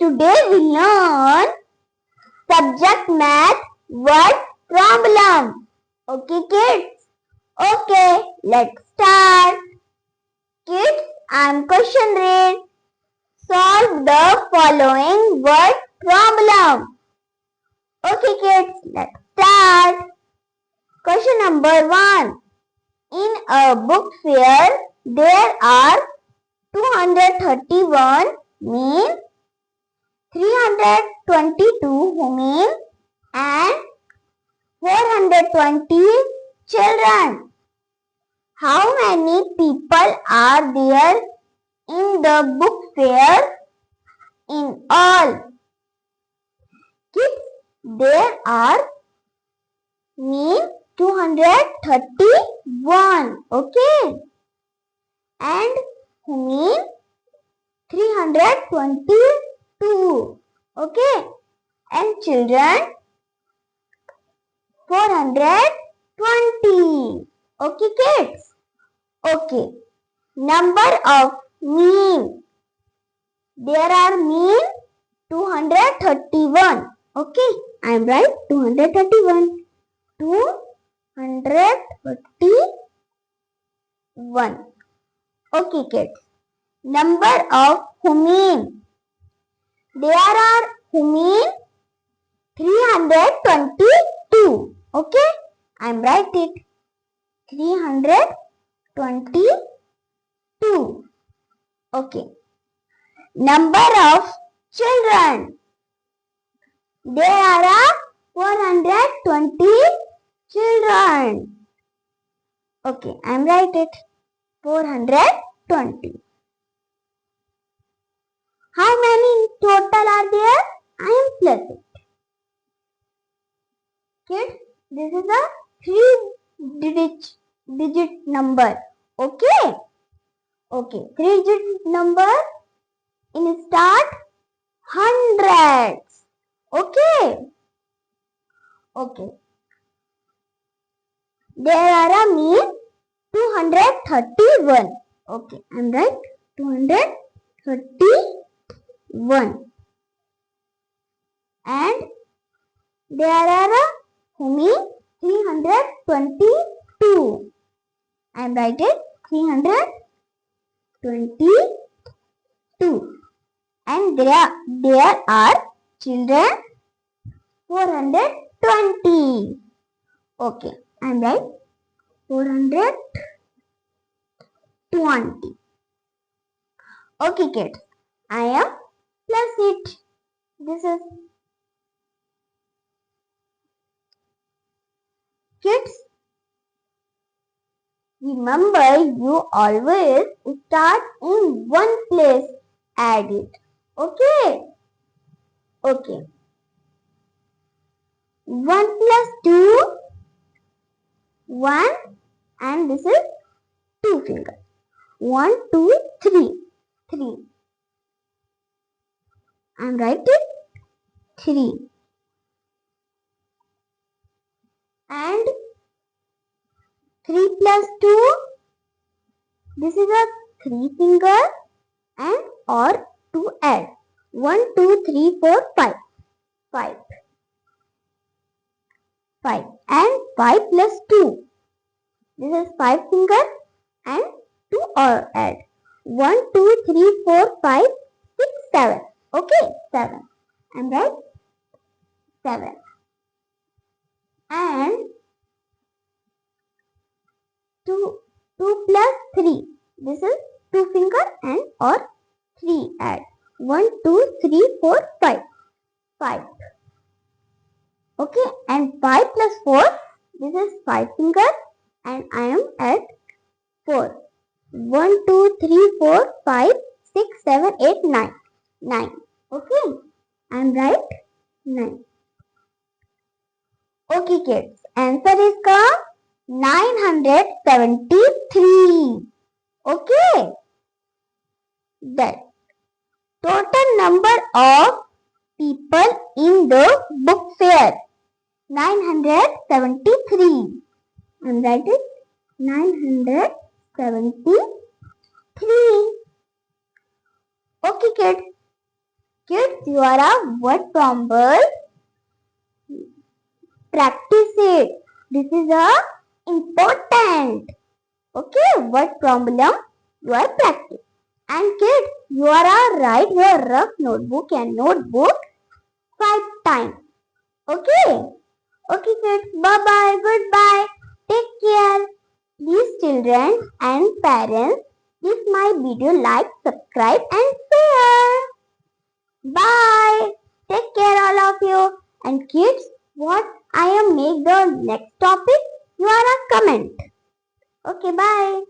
today we learn subject math word problem. Okay kids? Okay, let's start. Kids, I'm question read. Solve the following word problem. Okay kids, let's start. Question number 1. In a book fair, there are 231 mean, 322 women and 420 children. How many people are there in the book fair in all? Kids, there are mean 231, okay, and mean 322, okay, and children 420, okay kids. Okay, number of mean, there are mean 231, okay, I am right, 231, 231, okay kids. Number of mean, there are mean 322, okay, I am right it, 322, okay. Number of children, there are 420 children, okay, I am right it, 420. How many total are there? I am plus it. Kids, this is a 3-digit number. Okay? Okay. 3-digit number in start hundreds. Okay? Okay. There are a mean 231. Okay, I am right. 231. And there are a mean 322. I am right it. 322. And there are children 420. Okay, I am right. 420. Okay kids, I am plus it. This is kids. Remember, you always start in one place. Add it. Okay. Okay. 1 plus 2. 1 and this is 2 fingers. 1, 2, 3. 3. I am right it. 3. And 3 plus 2. This is a 3 finger and or 2 add. 1, 2, 3, 4, 5. 5. 5. And 5 plus 2. This is 5 finger and 2 or add. 1, 2, 3, 4, 5, 6, 7. Okay, 7. I'm right? 7. And 2 plus 3. This is 2 finger and or 3 add. 1, 2, 3, 4, 5. 5. Okay, and 5 plus 4. This is 5 finger and I am at 4. 1, 2, 3, 4, 5, 6, 7, 8, 9. 9. Okay, I am right? 9. Okay kids, answer is 973. Okay. That total number of people in the book fair 973. I'm right it 973. Okay kids. Kids, Kids, you are a word problem. Practice it. This is a important. Okay, word problem. You are practice. And kids, you are a write your rough notebook and notebook 5 times. Okay. Okay, kids. Bye bye. Goodbye. Take care. Please, children and parents, give my video like, subscribe, and share. Bye. Take care, all of you. And kids, what I am make the next topic? You are a comment. Okay, bye.